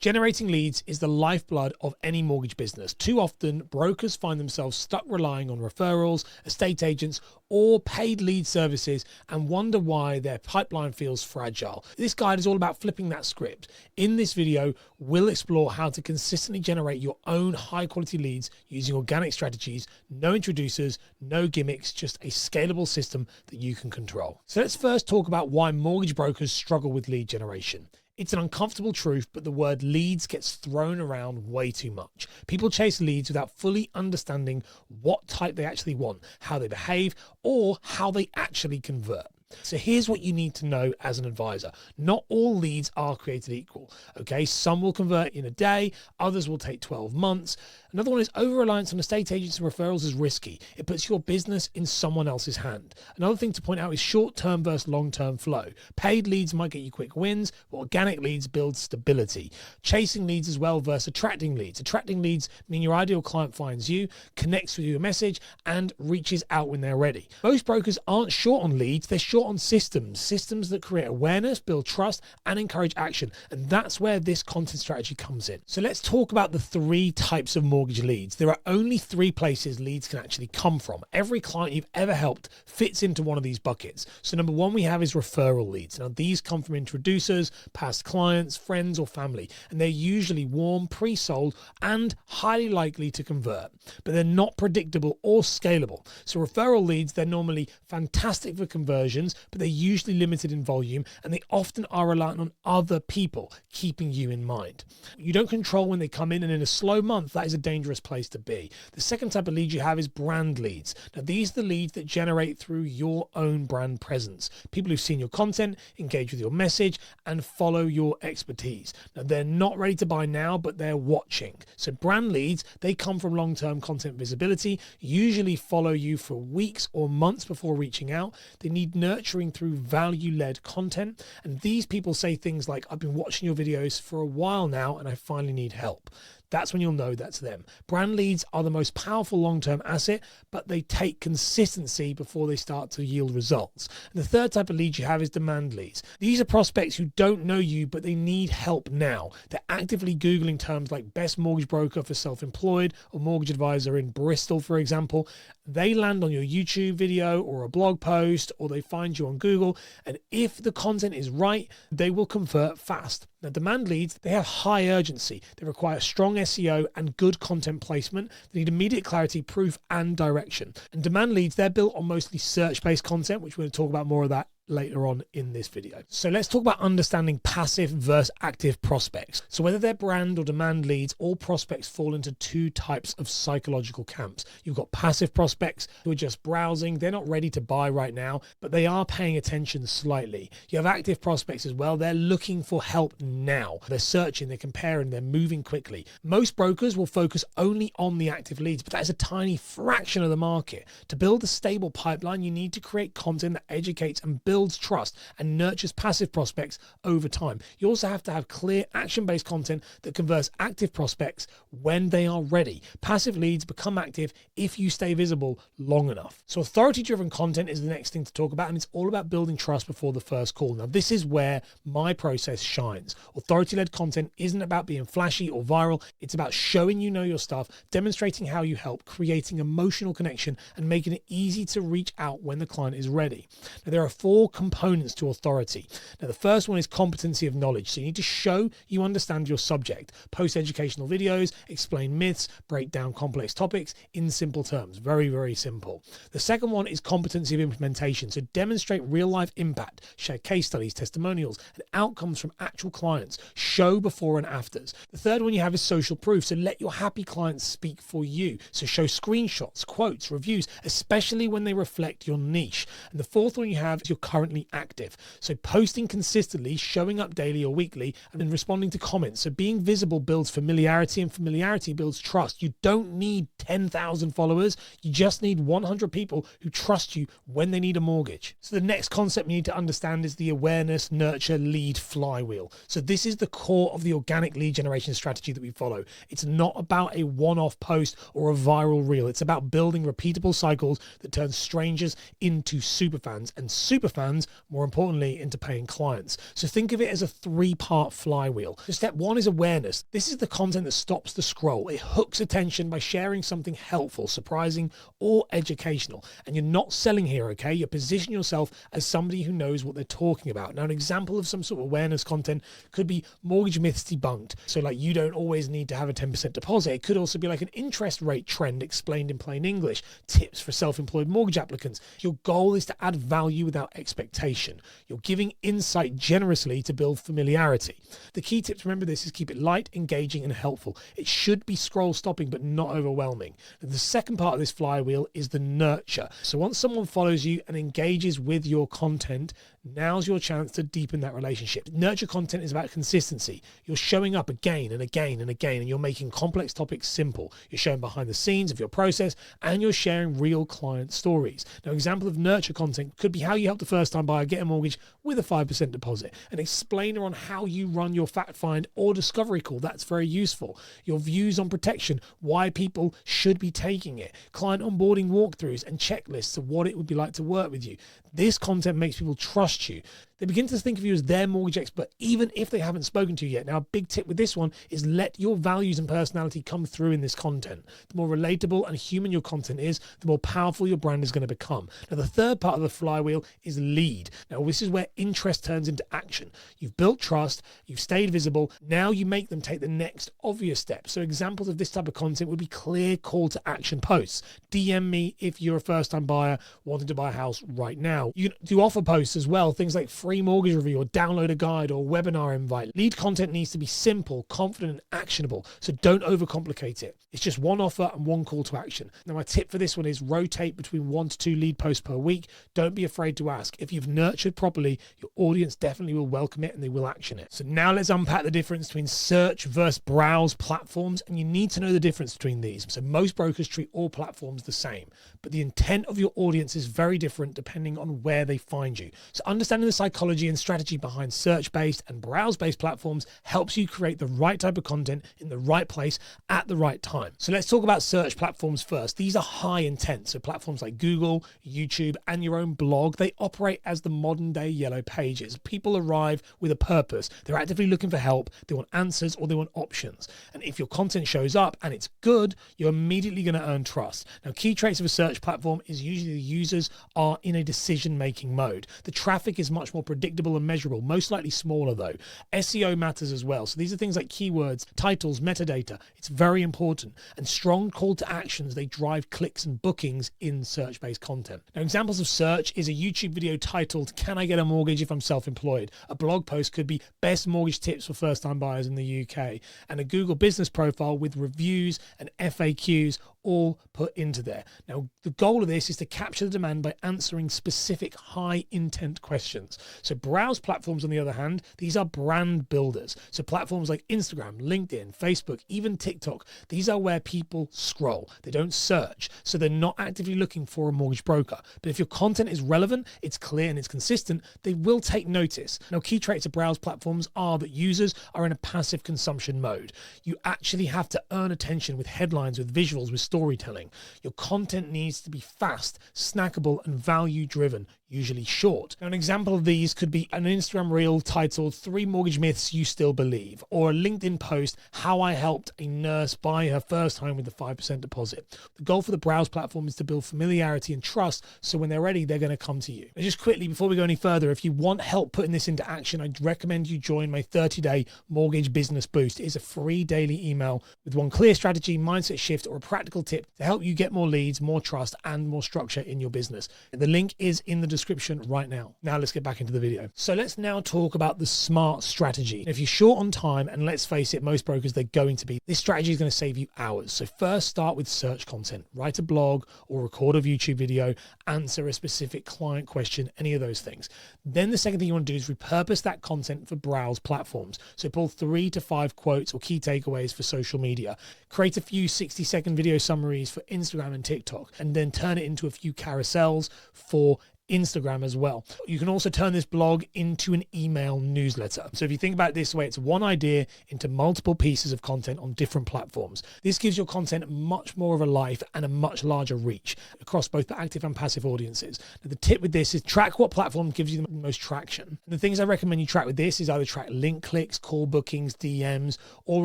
Generating leads is the lifeblood of any mortgage business. Too often, brokers find themselves stuck relying on referrals, estate agents, or paid lead services and wonder why their pipeline feels fragile. This guide is all about flipping that script. In this video, we'll explore how to consistently generate your own high-quality leads using organic strategies, no introducers, no gimmicks, just a scalable system that you can control. So let's first talk about why mortgage brokers struggle with lead generation. It's an uncomfortable truth, but the word leads gets thrown around way too much. People chase leads without fully understanding what type they actually want, how they behave, or how they actually convert. So here's what you need to know as an advisor. Not all leads are created equal. Okay, some will convert in a day, others will take 12 months. Another one is over-reliance on estate agents and referrals is risky. It puts your business in someone else's hand. Another thing to point out is short-term versus long-term flow. Paid leads might get you quick wins, but organic leads build stability. Chasing leads as well versus attracting leads. Attracting leads mean your ideal client finds you, connects with your message, and reaches out when they're ready. Most brokers aren't short on leads, they're short on systems that create awareness, build trust, and encourage action. And that's where this content strategy comes in. So let's talk about the three types of mortgage leads. There are only three places leads can actually come from. Every client you've ever helped fits into one of these buckets. So number one we have is referral leads. Now these come from introducers, past clients, friends, or family, and they're usually warm, pre-sold, and highly likely to convert, but they're not predictable or scalable. So referral leads, they're normally fantastic for conversions, but they're usually limited in volume, and they often are reliant on other people keeping you in mind. You don't control when they come in, and in a slow month, that is a dangerous place to be. The second type of lead you have is brand leads. Now, these are the leads that generate through your own brand presence. People who've seen your content, engage with your message, and follow your expertise. Now, they're not ready to buy now, but they're watching. So brand leads, they come from long-term content visibility, usually follow you for weeks or months before reaching out. They need nurturing through value-led content. And these people say things like, I've been watching your videos for a while now, and I finally need help. That's when you'll know that's them. Brand leads are the most powerful long-term asset, but they take consistency before they start to yield results. And the third type of lead you have is demand leads. These are prospects who don't know you, but they need help now. They're actively Googling terms like best mortgage broker for self-employed or mortgage advisor in Bristol, for example. They land on your YouTube video or a blog post, or they find you on Google. And if the content is right, they will convert fast. Now, demand leads, they have high urgency. They require strong SEO and good content placement. They need immediate clarity, proof, and direction. And demand leads, they're built on mostly search-based content, which we're going to talk about more of that later on in this video. So let's talk about understanding passive versus active prospects. So whether they're brand or demand leads, all prospects fall into two types of psychological camps. You've got passive prospects who are just browsing. They're not ready to buy right now, but they are paying attention slightly. You have active prospects as well. They're looking for help now. They're searching, they're comparing, they're moving quickly. Most brokers will focus only on the active leads, but that is a tiny fraction of the market. To build a stable pipeline, you need to create content that educates and builds trust and nurtures passive prospects over time. You also have to have clear action-based content that converts active prospects when they are ready. Passive leads become active if you stay visible long enough. So authority-driven content is the next thing to talk about, and it's all about building trust before the first call. Now, this is where my process shines. Authority-led content isn't about being flashy or viral. It's about showing you know your stuff, demonstrating how you help, creating emotional connection, and making it easy to reach out when the client is ready. Now, there are four components to authority. Now, the first one is competency of knowledge. So you need to show you understand your subject. Post educational videos, explain myths, break down complex topics in simple terms. Very, very simple. The second one is competency of implementation. So demonstrate real life impact, share case studies, testimonials, and outcomes from actual clients. Show before and afters. The third one you have is social proof. So let your happy clients speak for you. So show screenshots, quotes, reviews, especially when they reflect your niche. And the fourth one you have is your currently active. So posting consistently, showing up daily or weekly, and then responding to comments. So being visible builds familiarity, and familiarity builds trust. You don't need 10,000 followers. You just need 100 people who trust you when they need a mortgage. So the next concept you need to understand is the awareness, nurture, lead flywheel. So this is the core of the organic lead generation strategy that we follow. It's not about a one-off post or a viral reel. It's about building repeatable cycles that turn strangers into superfans, and superfans fans, more importantly, into paying clients. So think of it as a 3-part flywheel. So step 1 is awareness. This is the content that stops the scroll. It hooks attention by sharing something helpful, surprising, or educational. And you're not selling here, okay? You position yourself as somebody who knows what they're talking about. Now, an example of some sort of awareness content could be mortgage myths debunked. So like, you don't always need to have a 10% deposit. It could also be like an interest rate trend explained in plain English, tips for self-employed mortgage applicants. Your goal is to add value without expectation. You're giving insight generously to build familiarity. The key tips, remember this, is keep it light, engaging, and helpful. It should be scroll stopping, but not overwhelming. And the second part of this flywheel is the nurture. So once someone follows you and engages with your content, now's your chance to deepen that relationship. Nurture content is about consistency. You're showing up again and again and again, and you're making complex topics simple. You're showing behind the scenes of your process, and you're sharing real client stories. Now, an example of nurture content could be how you help the first-time buyer get a mortgage with a 5% deposit. An explainer on how you run your fact find or discovery call. That's very useful. Your views on protection, why people should be taking it. Client onboarding walkthroughs and checklists of what it would be like to work with you. This content makes people trust you. They begin to think of you as their mortgage expert, even if they haven't spoken to you yet. Now, a big tip with this one is let your values and personality come through in this content. The more relatable and human your content is, the more powerful your brand is going to become. Now, the third part of the flywheel is lead. Now, this is where interest turns into action. You've built trust, you've stayed visible. Now you make them take the next obvious step. So examples of this type of content would be clear call to action posts. DM me if you're a first-time buyer wanting to buy a house right now. You can do offer posts as well, things like free mortgage review or download a guide or webinar invite. Lead content needs to be simple, confident, and actionable. So don't overcomplicate it. It's just one offer and one call to action. Now, my tip for this one is rotate between 1 to 2 lead posts per week. Don't be afraid to ask. If you've nurtured properly, your audience definitely will welcome it and they will action it. So now let's unpack the difference between search versus browse platforms. And you need to know the difference between these. So most brokers treat all platforms the same, but the intent of your audience is very different depending on where they find you. So understanding the psychology and strategy behind search-based and browse-based platforms helps you create the right type of content in the right place at the right time. So let's talk about search platforms first. These are high intent. So platforms like Google, YouTube, and your own blog, they operate as the modern day yellow pages. People arrive with a purpose. They're actively looking for help. They want answers or they want options. And if your content shows up and it's good, you're immediately going to earn trust. Now, key traits of a search platform is usually the users are in a decision-making mode. The traffic is much more predictable and measurable, most likely smaller though. SEO matters as well. So these are things like keywords, titles, metadata. It's very important. And strong call to actions, they drive clicks and bookings in search-based content. Now, examples of search is a YouTube video titled, "Can I get a mortgage if I'm self-employed?" A blog post could be best mortgage tips for first-time buyers in the UK. And a Google business profile with reviews and FAQs all put into there. Now, the goal of this is to capture the demand by answering specific high intent questions. So browse platforms, on the other hand, these are brand builders. So platforms like Instagram, LinkedIn, Facebook, even TikTok, these are where people scroll. They don't search. So they're not actively looking for a mortgage broker. But if your content is relevant, it's clear and it's consistent, they will take notice. Now, key traits of browse platforms are that users are in a passive consumption mode. You actually have to earn attention with headlines, with visuals, with storytelling. Your content needs to be fast, snackable, and value-driven, usually short. Now, an example of these could be an Instagram reel titled 3 Mortgage Myths You Still Believe, or a LinkedIn post, How I Helped a Nurse Buy Her First Home with a 5% Deposit. The goal for the browse platform is to build familiarity and trust, so when they're ready, they're going to come to you. Now, just quickly, before we go any further, if you want help putting this into action, I'd recommend you join my 30-day mortgage business boost. It is a free daily email with one clear strategy, mindset shift, or a practical tip to help you get more leads, more trust, and more structure in your business. The link is in the description right now. Now let's get back into the video. So let's now talk about the SMART strategy. If you're short on time, and let's face it, most brokers, they're going to be, this strategy is going to save you hours. So first, start with search content. Write a blog or record a YouTube video, answer a specific client question, any of those things. Then the second thing you want to do is repurpose that content for browse platforms. So pull 3 to 5 quotes or key takeaways for social media. Create a few 60-second video summaries for Instagram and TikTok, and then turn it into a few carousels for Instagram as well. You can also turn this blog into an email newsletter. So if you think about it this way, it's one idea into multiple pieces of content on different platforms. This gives your content much more of a life and a much larger reach across both the active and passive audiences. Now, the tip with this is track what platform gives you the most traction. And the things I recommend you track with this is either track link clicks, call bookings, DMs, or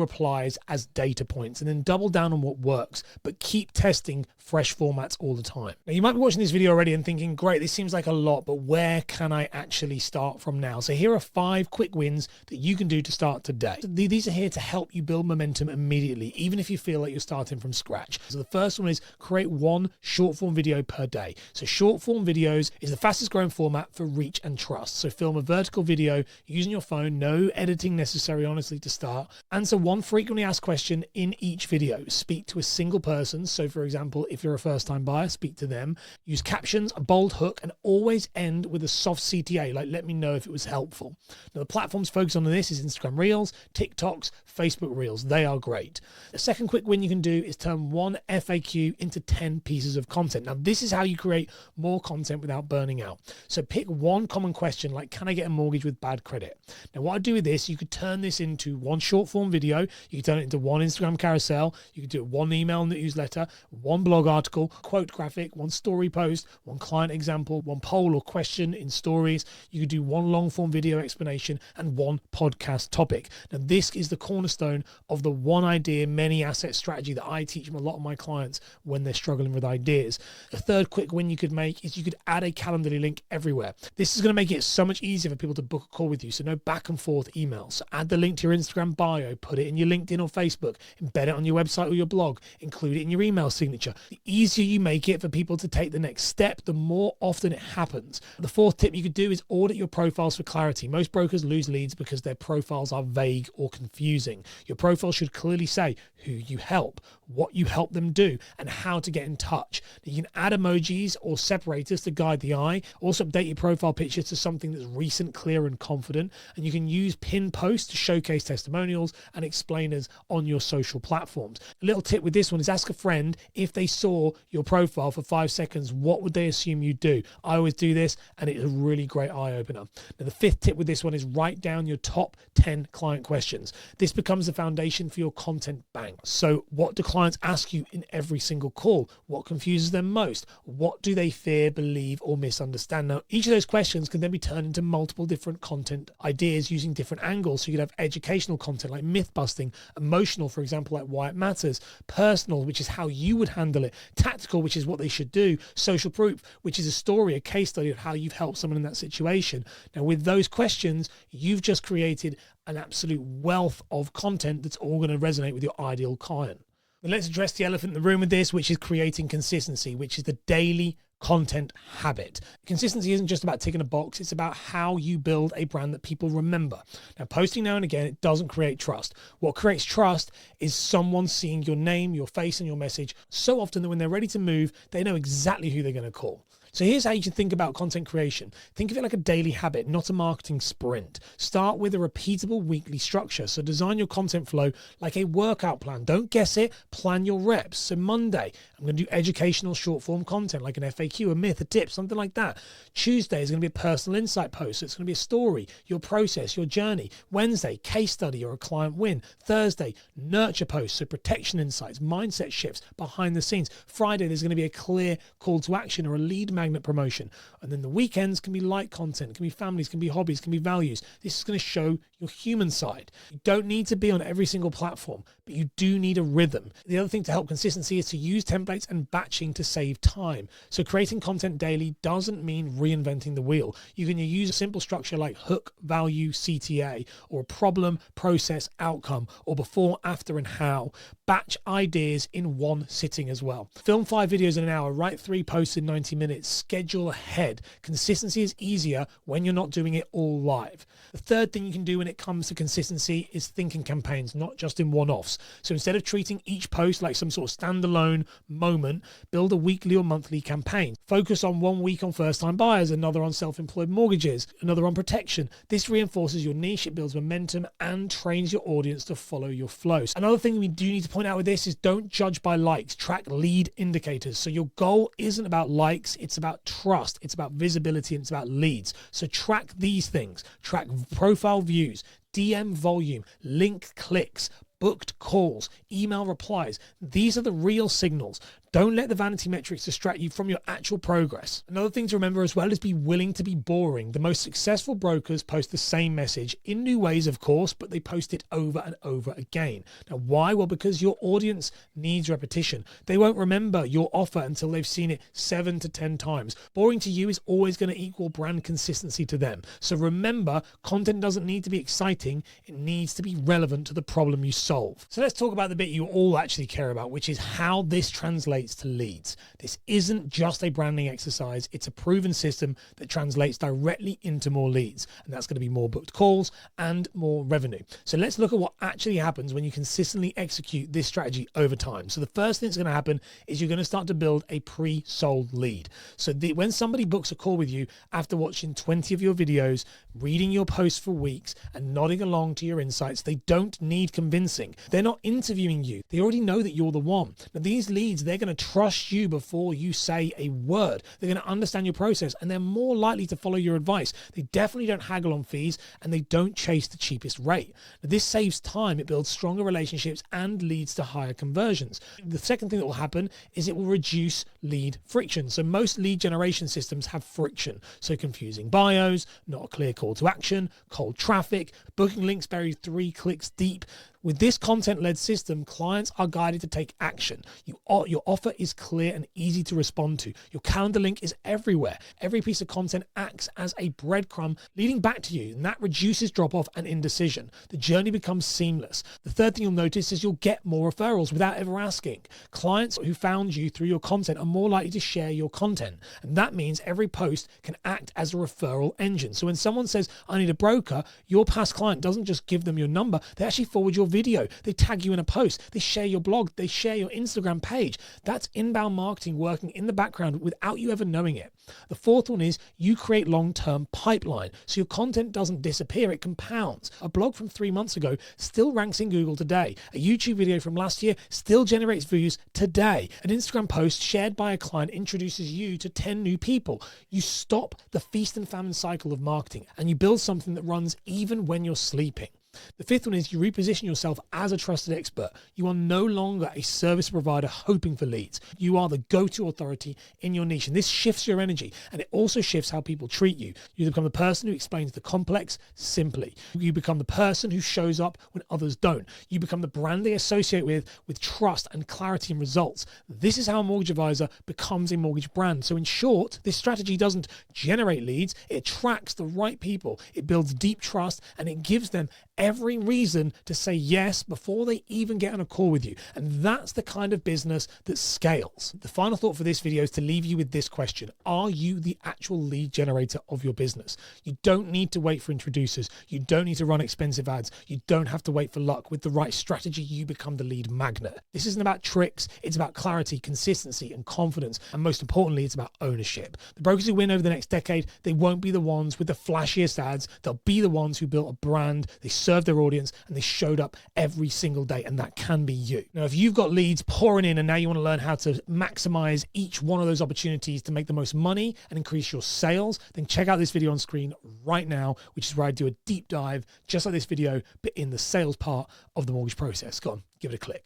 replies as data points, and then double down on what works, but keep testing fresh formats all the time. Now, you might be watching this video already and thinking, great, this seems like a lot, but where can I actually start from now? So here are 5 quick wins that you can do to start today. So these are here to help you build momentum immediately, even if you feel like you're starting from scratch. So the first one is create 1 short form video per day. So short form videos is the fastest growing format for reach and trust. So film a vertical video using your phone, no editing necessary, honestly, to start. Answer 1 frequently asked question in each video. Speak to a single person. So for example, if you're a first-time buyer, speak to them. Use captions, a bold hook, and always end with a soft CTA, like let me know if it was helpful. Now, the platforms focused on this is Instagram Reels, TikToks, Facebook Reels. They are great. The second quick win you can do is turn 1 FAQ into 10 pieces of content. Now, this is how you create more content without burning out. So pick 1 common question, like, can I get a mortgage with bad credit? Now, what I do with this, you could turn this into 1 short form video. You could turn it into 1 Instagram carousel. You could do 1 email newsletter, 1 blog article, quote graphic, 1 story post, 1 client example, 1 poll or question in stories. You could do 1 long form video explanation and 1 podcast topic. Now, this is the cornerstone of the 1 idea, many asset strategy that I teach a lot of my clients when they're struggling with ideas. The third quick win you could make is you could add a Calendly link everywhere. This is going to make it so much easier for people to book a call with you. So no back and forth emails. So add the link to your Instagram bio, put it in your LinkedIn or Facebook, embed it on your website or your blog, include it in your email signature. The easier you make it for people to take the next step, the more often it happens. The fourth tip you could do is audit your profiles for clarity. Most brokers lose leads because their profiles are vague or confusing. Your profile should clearly say who you help, what you help them do, and how to get in touch. You can add emojis or separators to guide the eye. Also update your profile picture to something that's recent, clear, and confident. And you can use pinned posts to showcase testimonials and explainers on your social platforms. A little tip with this one is ask a friend if they saw your profile for 5 seconds, what would they assume you do? I always do this, and it's a really great eye opener. Now, the 5th tip with this one is write down your top 10 client questions. This becomes the foundation for your content bank. So what do clients ask you in every single call? What confuses them most? What do they fear, believe, or misunderstand? Now, each of those questions can then be turned into multiple different content ideas using different angles. So you could have educational content like myth busting, emotional, for example, like why it matters, personal, which is how you would handle it, tactical, which is what they should do, social proof, which is a story, a case study of how you've helped someone in that situation. Now, with those questions, you've just created an absolute wealth of content that's all going to resonate with your ideal client. And let's address the elephant in the room with this, which is creating consistency, which is the daily content habit. Consistency isn't just about ticking a box, it's about how you build a brand that people remember. Now, posting now and again, it doesn't create trust. What creates trust is someone seeing your name, your face, and your message so often that when they're ready to move, they know exactly who they're going to call. So here's how you can think about content creation. Think of it like a daily habit, not a marketing sprint. Start with a repeatable weekly structure. So design your content flow like a workout plan. Don't guess it, plan your reps. So Monday, I'm going to do educational short form content like an FAQ, a myth, a tip, something like that. Tuesday is going to be a personal insight post. So it's going to be a story, your process, your journey. Wednesday, case study or a client win. Thursday, nurture post, so protection insights, mindset shifts, behind the scenes. Friday, there's going to be a clear call to action or a lead magnet promotion. And then the weekends can be light content, can be families, can be hobbies, can be values. This is going to show your human side. You don't need to be on every single platform, but you do need a rhythm. The other thing to help consistency is to use templates and batching to save time. So creating content daily doesn't mean reinventing the wheel. You can use a simple structure like hook, value, CTA, or a problem, process, outcome, or before, after, and how. Batch ideas in one sitting as well. Film 5 videos in an hour, write 3 posts in 90 minutes, schedule ahead. Consistency is easier when you're not doing it all live. The third thing you can do when it comes to consistency is thinking campaigns, not just in one-offs. So instead of treating each post like some sort of standalone moment, build a weekly or monthly campaign. Focus on 1 week on first-time buyers, another on self-employed mortgages, another on protection. This reinforces your niche, it builds momentum, and trains your audience to follow your flows. Another thing we do need to point out with this is don't judge by likes, track lead indicators. So your goal isn't about likes, it's about trust, it's about visibility, and it's about leads. So track these things. Track profile views, DM volume, link clicks, booked calls, email replies. These are the real signals. Don't let the vanity metrics distract you from your actual progress. Another thing to remember as well is be willing to be boring. The most successful brokers post the same message in new ways, of course, but they post it over and over again. Now, why? Well, because your audience needs repetition. They won't remember your offer until they've seen it 7 to 10 times. Boring to you is always going to equal brand consistency to them. So remember, content doesn't need to be exciting. It needs to be relevant to the problem you solve. So let's talk about the bit you all actually care about, which is how this translates to leads. This isn't just a branding exercise. It's a proven system that translates directly into more leads. And that's going to be more booked calls and more revenue. So let's look at what actually happens when you consistently execute this strategy over time. So the first thing that's going to happen is you're going to start to build a pre-sold lead. So when somebody books a call with you after watching 20 of your videos, reading your posts for weeks, and nodding along to your insights, they don't need convincing. They're not interviewing you. They already know that you're the one. Now, these leads, they're going to trust you before you say a word. They're going to understand your process, and they're more likely to follow your advice. They definitely don't haggle on fees, and they don't chase the cheapest rate. Now, this saves time. It builds stronger relationships and leads to higher conversions. The second thing that will happen is it will reduce lead friction. So most lead generation systems have friction. So confusing bios, not a clear call to action, cold traffic, booking links buried 3 clicks deep. With this content-led system, clients are guided to take action. Your offer is clear and easy to respond to. Your calendar link is everywhere. Every piece of content acts as a breadcrumb leading back to you, and that reduces drop-off and indecision. The journey becomes seamless. The third thing you'll notice is you'll get more referrals without ever asking. Clients who found you through your content are more likely to share your content, and that means every post can act as a referral engine. So when someone says, I need a broker, your past client doesn't just give them your number, they actually forward your video, they tag you in a post, they share your blog, they share your Instagram page. That's inbound marketing working in the background without you ever knowing it. The fourth one is you create long-term pipeline. So your content doesn't disappear, it compounds. A blog from 3 months ago still ranks in Google today. A YouTube video from last year still generates views today. An Instagram post shared by a client introduces you to 10 new people. You stop the feast and famine cycle of marketing, and you build something that runs even when you're sleeping. The fifth one is you reposition yourself as a trusted expert. You are no longer a service provider hoping for leads. You are the go-to authority in your niche, and this shifts your energy, and it also shifts how people treat you. You become the person who explains the complex simply. You become the person who shows up when others don't. You become the brand they associate with trust and clarity and results. This is how a mortgage advisor becomes a mortgage brand. So in short, this strategy doesn't generate leads, it attracts the right people, it builds deep trust, and it gives them every reason to say yes before they even get on a call with you. And that's the kind of business that scales. The final thought for this video is to leave you with this question. Are you the actual lead generator of your business? You don't need to wait for introducers. You don't need to run expensive ads. You don't have to wait for luck. With the right strategy, you become the lead magnet. This isn't about tricks. It's about clarity, consistency, and confidence. And most importantly, it's about ownership. The brokers who win over the next decade, they won't be the ones with the flashiest ads. They'll be the ones who built a brand. They served their audience and they showed up every single day, and that can be you. Now, if you've got leads pouring in and now you want to learn how to maximize each one of those opportunities to make the most money and increase your sales, then check out this video on screen right now, which is where I do a deep dive just like this video, but in the sales part of the mortgage process. Go on, give it a click.